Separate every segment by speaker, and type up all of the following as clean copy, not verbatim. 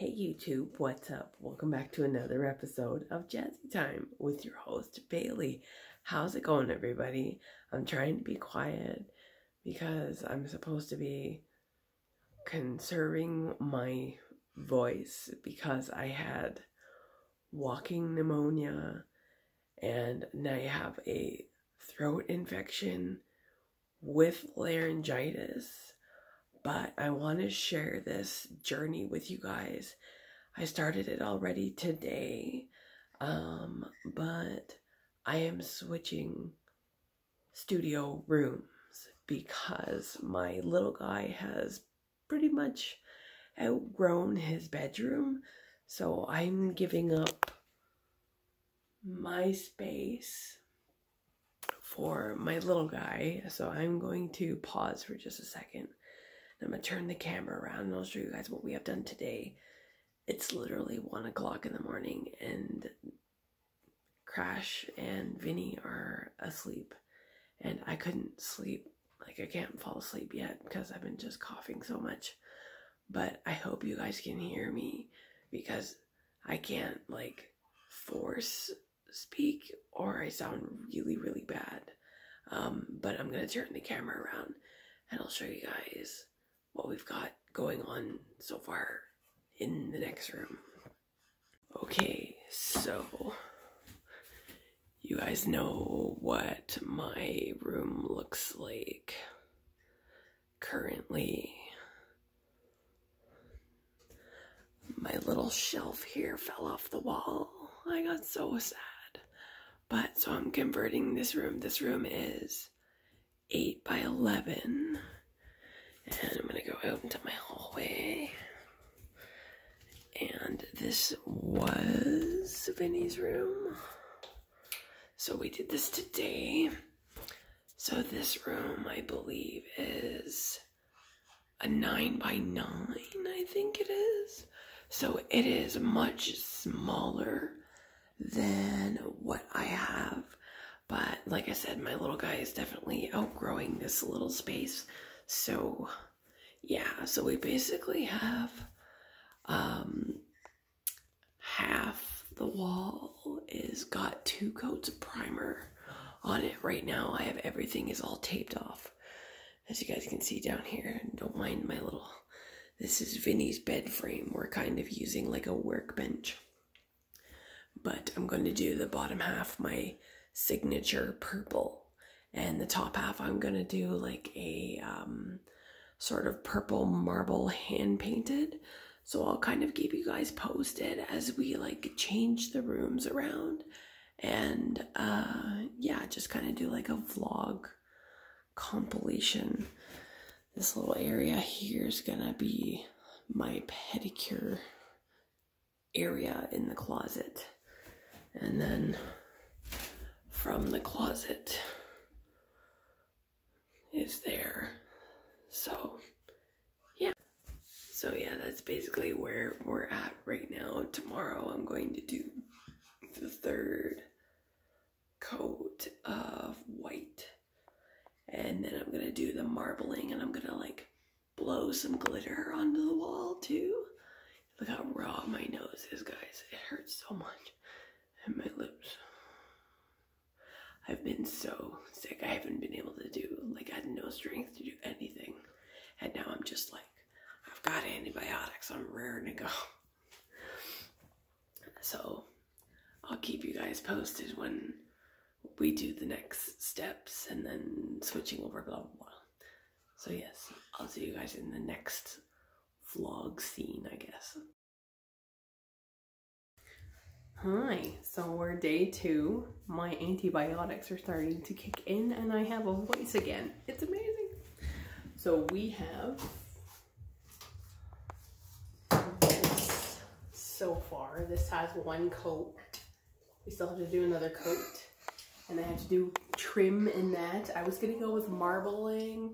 Speaker 1: Hey YouTube, what's up? Welcome back to another episode of Jazzy Time with your host, Bailey. How's it going, everybody? I'm trying to be quiet because I'm supposed to be conserving my voice because I had walking pneumonia and now I have a throat infection with laryngitis. But I want to share this journey with you guys. I started it already today, but I am switching studio rooms because my little guy has pretty much outgrown his bedroom. So I'm giving up my space for my little guy. So I'm going to pause for just a second. I'm going to turn the camera around and I'll show you guys what we have done today. It's literally 1 o'clock in the morning and Crash and Vinny are asleep. And I couldn't sleep. Like, I can't fall asleep yet because I've been just coughing so much. But I hope you guys can hear me because I can't, like, force speak or I sound really, really bad. But I'm going to turn the camera around and I'll show you guys what we've got going on so far in the next room. Okay, so you guys know what my room looks like currently. My little shelf here fell off the wall. I got so sad. But so I'm converting this room. This room is 8 by 11. And I'm going to go out into my hallway. And this was Vinny's room. So we did this today. So this room, I believe, is a 9 by 9, I think it is. So it is much smaller than what I have. But like I said, my little guy is definitely outgrowing this little space. So, yeah, so we basically have half the wall is got 2 coats of primer on it right now. I have everything is all taped off. As you guys can see down here, don't mind my little, this is Vinny's bed frame. We're kind of using like a workbench. But I'm going to do the bottom half, my signature purple. And the top half, I'm going to do like a sort of purple marble hand painted. So I'll kind of keep you guys posted as we like change the rooms around. And yeah, just kind of do like a vlog compilation. This little area here is going to be my pedicure area in the closet. And then from the closet is there. So yeah, that's basically where we're at right now. Tomorrow I'm going to do the 3rd coat of white, and then I'm gonna do the marbling, and I'm gonna like blow some glitter onto the wall too. Look how raw my nose is, guys. It hurts so much. And my lips. I've been so sick. I haven't been able to do, like, I had no strength to do anything. And now I'm just like, I've got antibiotics. I'm raring to go. So I'll keep you guys posted when we do the next steps and then switching over, blah, blah, blah. So yes, I'll see you guys in the next vlog scene, I guess. Hi, so we're day 2. My antibiotics are starting to kick in and I have a voice again. It's amazing. So we have this so far. This has 1 coat. We still have to do another coat. And I have to do trim in that. I was gonna go with marbling.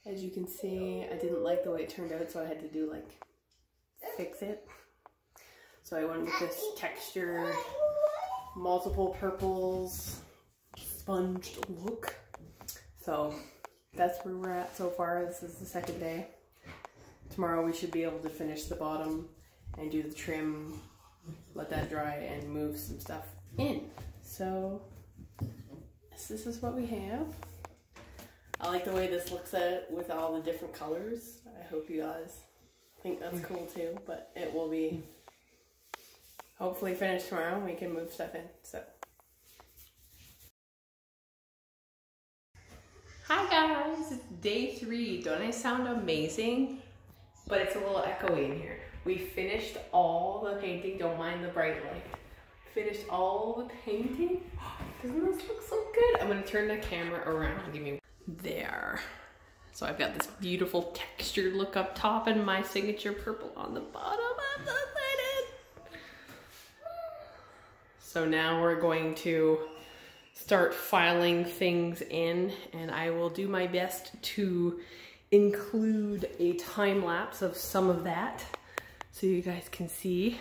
Speaker 1: As you can see, I didn't like the way it turned out, so I had to do like, fix it. So I went with this texture, multiple purples, sponged look. So that's where we're at so far. This is the 2nd day. Tomorrow we should be able to finish the bottom and do the trim, let that dry, and move some stuff in. So this is what we have. I like the way this looks at it with all the different colors. I hope you guys think that's cool too, but it will be hopefully finished tomorrow and we can move stuff in. So hi guys, it's day 3. Don't I sound amazing? But it's a little echoey in here. We finished all the painting. Don't mind the bright light. Finished all the painting. Doesn't this look so good? I'm gonna turn the camera around. Give me there. So I've got this beautiful textured look up top and my signature purple on the bottom. I'm so excited. So now we're going to start filing things in, and I will do my best to include a time lapse of some of that so you guys can see.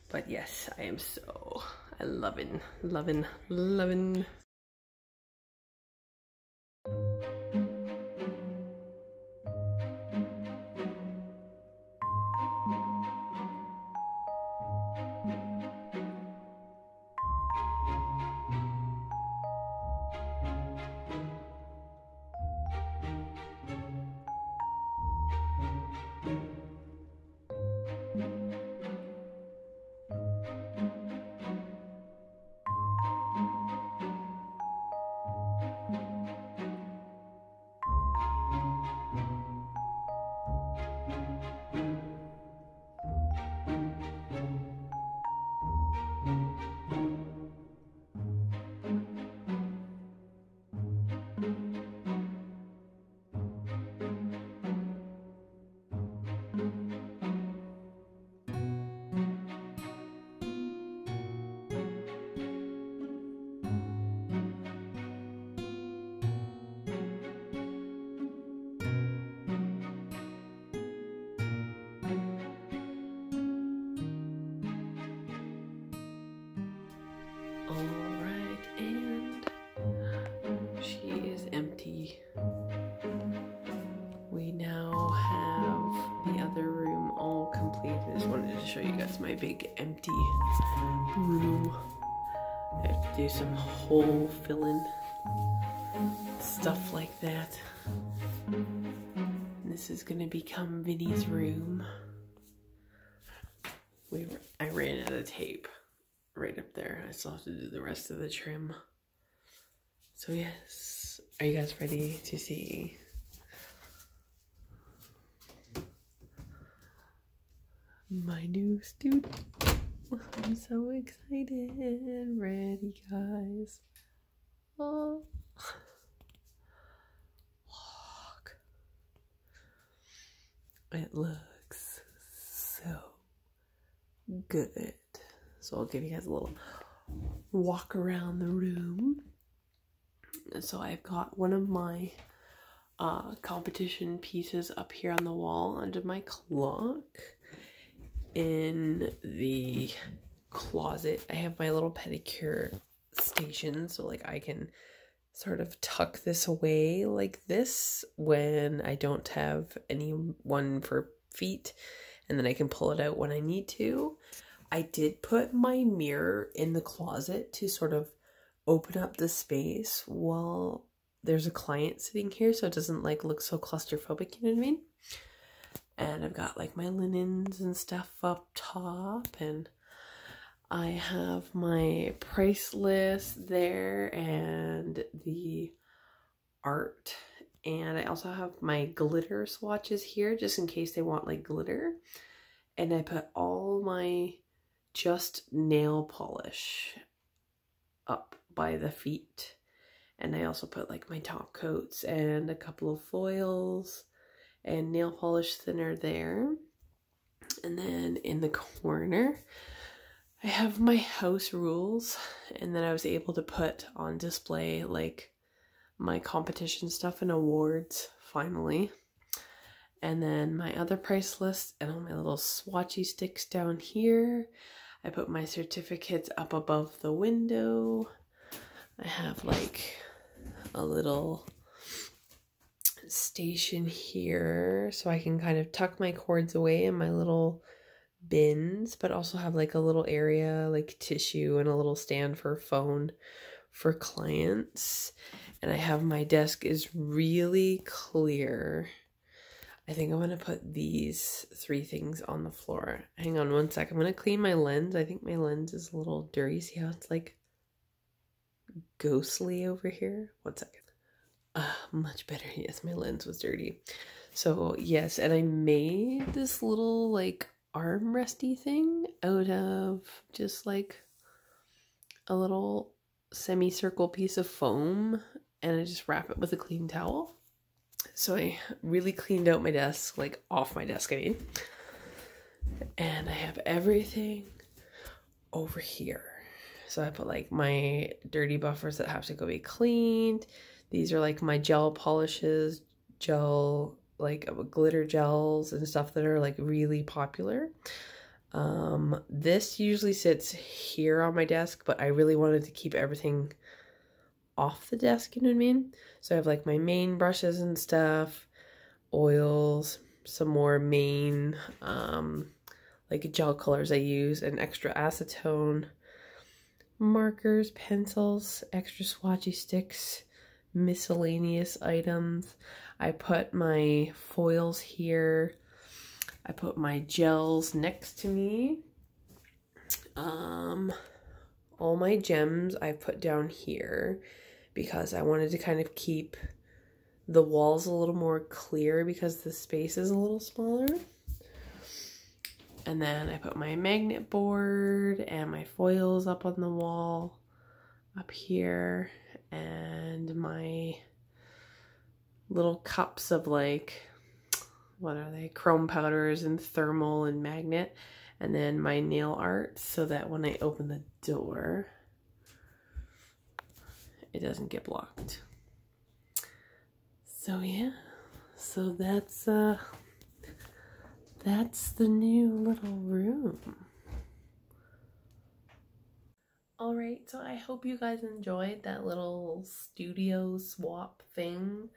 Speaker 1: But yes, I am so loving. Alright, and she is empty. We now have the other room all complete. I just wanted to show you guys my big empty room. I have to do some hole filling, stuff like that. And this is gonna become Vinny's room. I ran out of tape right up there. I still have to do the rest of the trim. So yes, are you guys ready to see? My new studio. I'm so excited. Ready, guys. Oh. Look. It looks so good. So I'll give you guys a little walk around the room. So I've got one of my competition pieces up here on the wall under my clock. In the closet, I have my little pedicure station, so like I can sort of tuck this away like this when I don't have anyone for feet, and then I can pull it out when I need to. I did put my mirror in the closet to sort of open up the space while there's a client sitting here, so it doesn't like look so claustrophobic, you know what I mean? And I've got like my linens and stuff up top, and I have my price list there and the art, and I also have my glitter swatches here just in case they want like glitter. And I put all my just nail polish up by the feet, and I also put like my top coats and a couple of foils and nail polish thinner there. And then in the corner I have my house rules, and then I was able to put on display like my competition stuff and awards finally. And then my other price list and all my little swatchy sticks down here. I put my certificates up above the window. I have like a little station here so I can kind of tuck my cords away in my little bins, but also have like a little area like tissue and a little stand for a phone for clients. And I have my desk is really clear. I think I'm going to put these 3 things on the floor. Hang on one sec. I'm going to clean my lens. I think my lens is a little dirty. See how it's like ghostly over here? One second. Much better. Yes, my lens was dirty. So yes, and I made this little like armresty thing out of just like a little semicircle piece of foam, and I just wrap it with a clean towel. So I really cleaned out my desk, like off my desk, I mean. And I have everything over here. So I put like my dirty buffers that have to go be cleaned. These are like my gel polishes, like glitter gels and stuff that are like really popular. This usually sits here on my desk, but I really wanted to keep everything off the desk, you know what I mean? So I have like my main brushes and stuff, oils, some more main like gel colors I use, and extra acetone, markers, pencils, extra swatchy sticks, miscellaneous items. I put my foils here. I put my gels next to me. All my gems I put down here because I wanted to kind of keep the walls a little more clear because the space is a little smaller. And then I put my magnet board and my foils up on the wall up here, and my little cups of like, what are they? Chrome powders and thermal and magnet, and then my nail art so that when I open the door, it doesn't get blocked. So yeah, so that's the new little room. Alright, so I hope you guys enjoyed that little studio swap thing.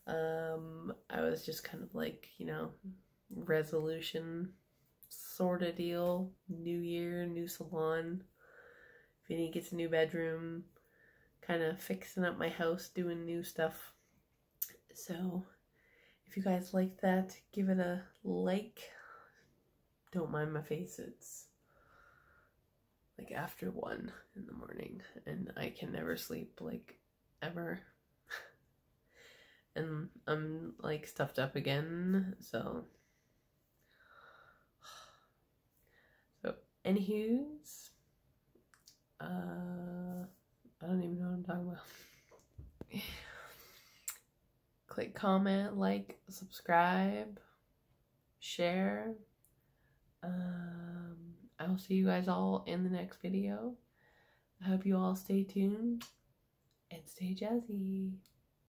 Speaker 1: I was just kind of like, you know, resolution sort of deal. New year, new salon. Vinny gets a new bedroom. Kind of fixing up my house, doing new stuff. So, if you guys like that, give it a like. Don't mind my face, it's like after 1 in the morning and I can never sleep, like ever. And I'm like stuffed up again, so anywho's, I don't even know what I'm talking about. Click comment, like, subscribe, share. I will see you guys all in the next video. I hope you all stay tuned and stay jazzy.